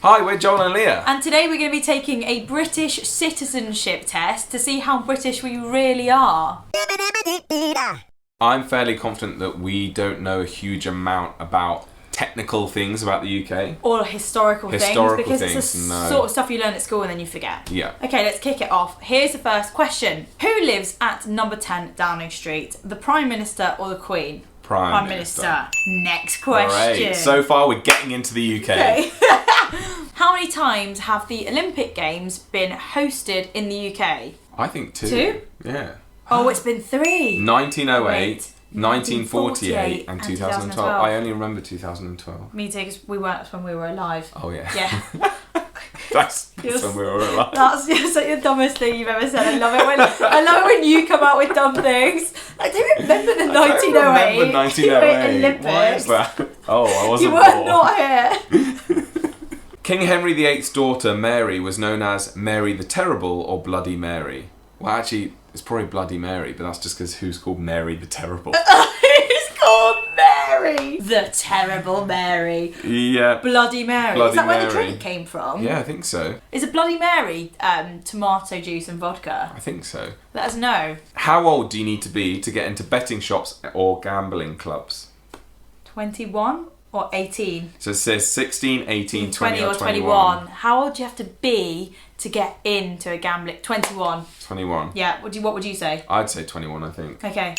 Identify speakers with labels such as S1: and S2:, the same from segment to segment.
S1: Hi, we're Joel and Lia.
S2: And today we're going to be taking a British citizenship test to see how British we really are.
S1: I'm fairly confident that we don't know a huge amount about technical things about the UK.
S2: Or historical things, because it's the sort of stuff you learn at school and then you forget.
S1: Yeah.
S2: Okay, let's kick it off. Here's the first question. Who lives at number 10 Downing Street? The Prime Minister or the Queen?
S1: Prime Minister.
S2: Next question.
S1: Alright, so far we're getting into the UK.
S2: Okay. How many times have the Olympic Games been hosted in the UK?
S1: I think 2.
S2: 2?
S1: Yeah.
S2: Oh, it's been 3.
S1: 1908, 1948 and 2012. I only remember 2012.
S2: Me too, because we weren't when we were alive.
S1: Oh yeah.
S2: Yeah.
S1: That's when we were alive.
S2: That's just like the dumbest thing you've ever said. I love it when you come out with dumb things. I don't remember the 1908.
S1: I remember 1908.
S2: Olympics.
S1: Why is that? Oh, I wasn't
S2: You were not here.
S1: King Henry VIII's daughter Mary was known as Mary the Terrible or Bloody Mary. Well, actually, it's probably Bloody Mary, but that's just because who's called Mary the Terrible?
S2: Who's called Mary? The Terrible Mary.
S1: Yeah.
S2: Bloody Mary.
S1: Bloody
S2: Is that where the
S1: Mary.
S2: drink came from?
S1: Yeah, I think so.
S2: Is a Bloody Mary tomato juice and vodka?
S1: I think so.
S2: Let us know.
S1: How old do you need to be to get into betting shops or gambling clubs?
S2: 21 or 18?
S1: So it says 16, 18, 20 or
S2: 21. How old do you have to be to get into a gambling? 21.
S1: 21.
S2: Yeah. What would you say?
S1: I'd say 21, I think.
S2: Okay.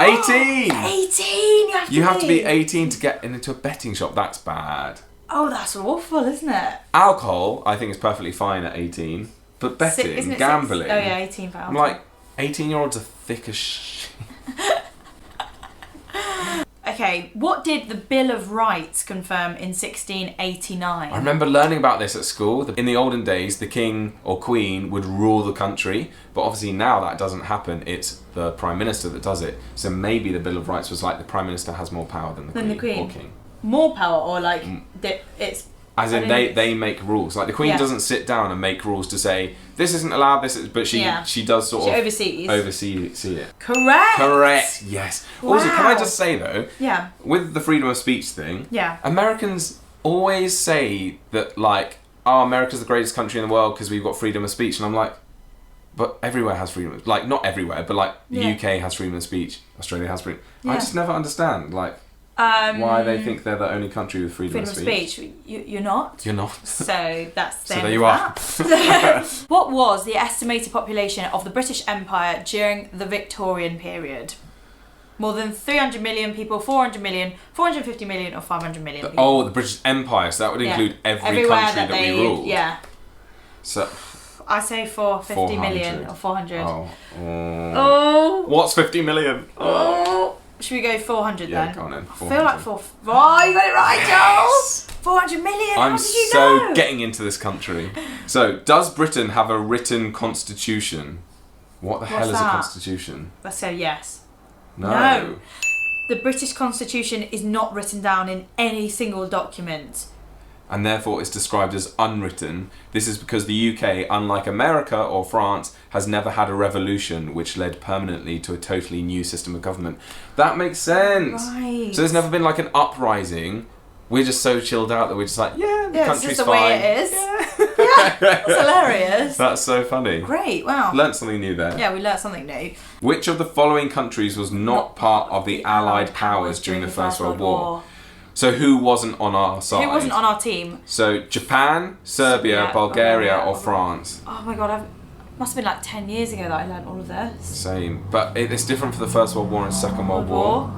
S1: 18!
S2: 18!
S1: You have to be 18 to get into a betting shop. That's bad.
S2: Oh, that's awful, isn't it?
S1: Alcohol, I think, is perfectly fine at 18. But betting,
S2: Isn't it
S1: gambling...
S2: Oh yeah, 18 for
S1: I'm
S2: alcohol.
S1: like, 18-year-olds are thick as shit.
S2: Okay, what did the Bill of Rights confirm in 1689?
S1: I remember learning about this at school. In the olden days, the king or queen would rule the country, but obviously now that doesn't happen. It's the Prime Minister that does it. So maybe the Bill of Rights was like the Prime Minister has more power than the Queen or King.
S2: More power, or like it's...
S1: As in they make rules. Like the Queen doesn't sit down and make rules to say, this isn't allowed, this is... But she does sort of...
S2: oversee
S1: it.
S2: Correct!
S1: Yes.
S2: Wow.
S1: Also, can I just say though,
S2: yeah,
S1: with the freedom of speech thing,
S2: yeah,
S1: Americans always say that like, oh, America's the greatest country in the world because we've got freedom of speech. And I'm like, but everywhere has freedom of... Like, not everywhere, but like the UK has freedom of speech, Australia has freedom... I just never understand, like... why they think they're the only country with freedom of speech.
S2: You're not.
S1: You're not.
S2: So that's the
S1: so
S2: end
S1: there you
S2: of
S1: are.
S2: What was the estimated population of the British Empire during the Victorian period? More than 300 million people, 400 million, 450 million, or 500 million people?
S1: Oh, the British Empire. So that would include every country that we ruled.
S2: Yeah.
S1: So
S2: I say 450 million or 400.
S1: Oh. What's 50 million?
S2: Oh. Should we go 400 then?
S1: Yeah, go on then.
S2: I feel like 4... Oh, you got it right, Joel! 400 million,
S1: I'm
S2: how did you know?
S1: getting into this country. So, does Britain have a written constitution? What the hell is a constitution?
S2: Let's say yes.
S1: No.
S2: The British Constitution is not written down in any single document.
S1: And therefore it's described as unwritten. This is because the UK, unlike America or France, has never had a revolution which led permanently to a totally new system of government. That makes sense.
S2: Right.
S1: So there's never been like an uprising. We're just so chilled out that we're just like, the country's
S2: it's just the
S1: fine.
S2: way it is. Yeah, that's hilarious.
S1: That's so funny.
S2: Great, wow.
S1: Learned something new there.
S2: Yeah, we learnt something new.
S1: Which of the following countries was not part of the Allied powers during the First World War? So who wasn't on our side?
S2: Who wasn't on our team?
S1: So Japan, Serbia, Bulgaria or France?
S2: Oh my god, must have been like 10 years ago that I learned all of this.
S1: Same. But it's different for the First World War and Second World War.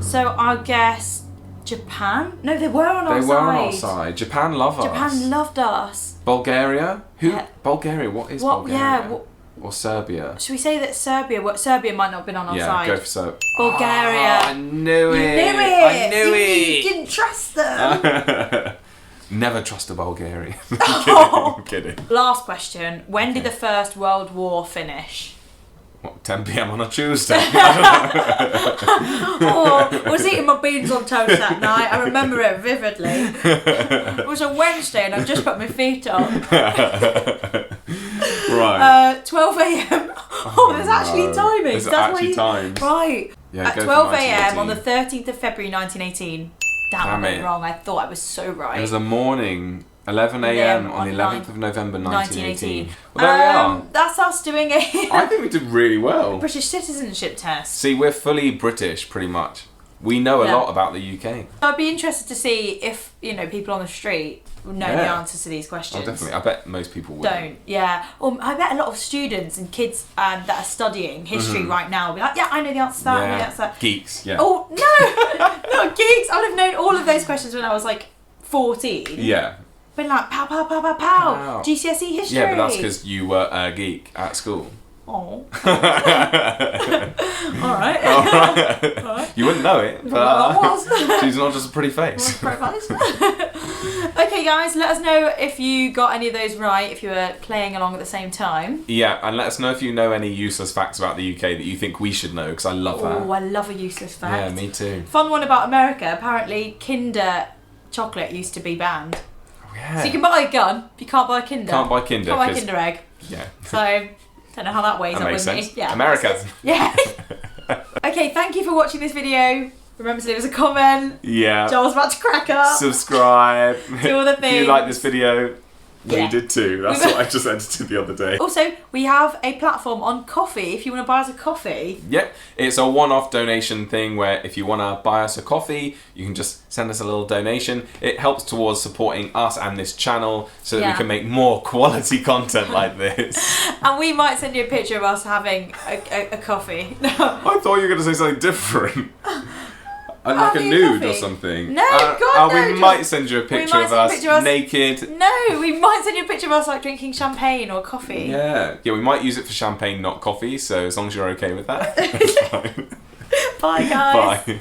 S2: So I guess Japan? No, they were on our side.
S1: They were on our side. Japan loved us.
S2: Japan loved us.
S1: Bulgaria? Who? Bulgaria, what is Bulgaria?
S2: Yeah,
S1: or Serbia?
S2: Should we say that Serbia might not have been on our side?
S1: Yeah, go for Serbia.
S2: Bulgaria.
S1: Oh, I knew it.
S2: I
S1: knew it.
S2: You didn't trust them.
S1: Never trust a Bulgarian. I'm kidding.
S2: Last question. When did the First World War finish?
S1: What, 10 p.m. on a Tuesday?
S2: I was eating my beans on toast that night. I remember it vividly. It was a Wednesday and I just put my feet up.
S1: Right.
S2: 12 a.m. Oh, there's actually timing.
S1: There's actually times.
S2: Right.
S1: Yeah,
S2: at 12 a.m. on the 13th of February 1918. Damn, I got it wrong. I thought I was so right.
S1: It was a morning 11 a.m. on the 11th of November 1918. Well, there we are.
S2: That's us doing
S1: I think we did really well.
S2: British citizenship test.
S1: See, we're fully British, pretty much. We know a lot about the UK.
S2: I'd be interested to see if, people on the street know the answers to these questions.
S1: Oh, definitely. I bet most people would.
S2: Don't, yeah. Or I bet a lot of students and kids that are studying history right now will be like, yeah, I know the answer to that, I know the answer to that.
S1: Geeks, yeah.
S2: Oh, no! Not geeks! I would have known all of those questions when I was like 14.
S1: Yeah.
S2: Been like, pow, pow, pow, pow, pow. GCSE history.
S1: Yeah, but that's because you were a geek at school.
S2: Oh. Alright.
S1: You wouldn't know it, but she's not just a pretty face.
S2: Okay, guys, let us know if you got any of those right, if you were playing along at the same time.
S1: Yeah, and let us know if you know any useless facts about the UK that you think we should know, because I love that.
S2: Oh, I love a useless fact.
S1: Yeah, me too.
S2: Fun one about America, apparently Kinder chocolate used to be banned.
S1: Oh, yeah.
S2: So you can buy a gun, but you can't buy a Kinder.
S1: Can't buy Kinder.
S2: Can't buy a Kinder egg.
S1: Yeah.
S2: So, don't know how that weighs
S1: that
S2: up
S1: makes
S2: with
S1: sense.
S2: me. Yeah.
S1: America.
S2: Yeah. Okay, thank you for watching this video. Remember to leave us a comment.
S1: Yeah.
S2: Joel's about to crack up.
S1: Subscribe.
S2: Do all the things.
S1: If you like this video,
S2: Yeah.
S1: we did too. That's what I just edited the other day.
S2: Also, we have a platform on coffee if you want to buy us a coffee.
S1: Yep, it's a one-off donation thing where if you want to buy us a coffee, you can just send us a little donation. It helps towards supporting us and this channel so that we can make more quality content like this.
S2: And we might send you a picture of us having a coffee.
S1: I thought you were going to say something different. Like a nude or something.
S2: No, God, no.
S1: We might send you a picture of us naked.
S2: No, we might send you a picture of us like drinking champagne or coffee.
S1: Yeah, we might use it for champagne, not coffee. So as long as you're okay with that, it's fine.
S2: Bye, guys.
S1: Bye.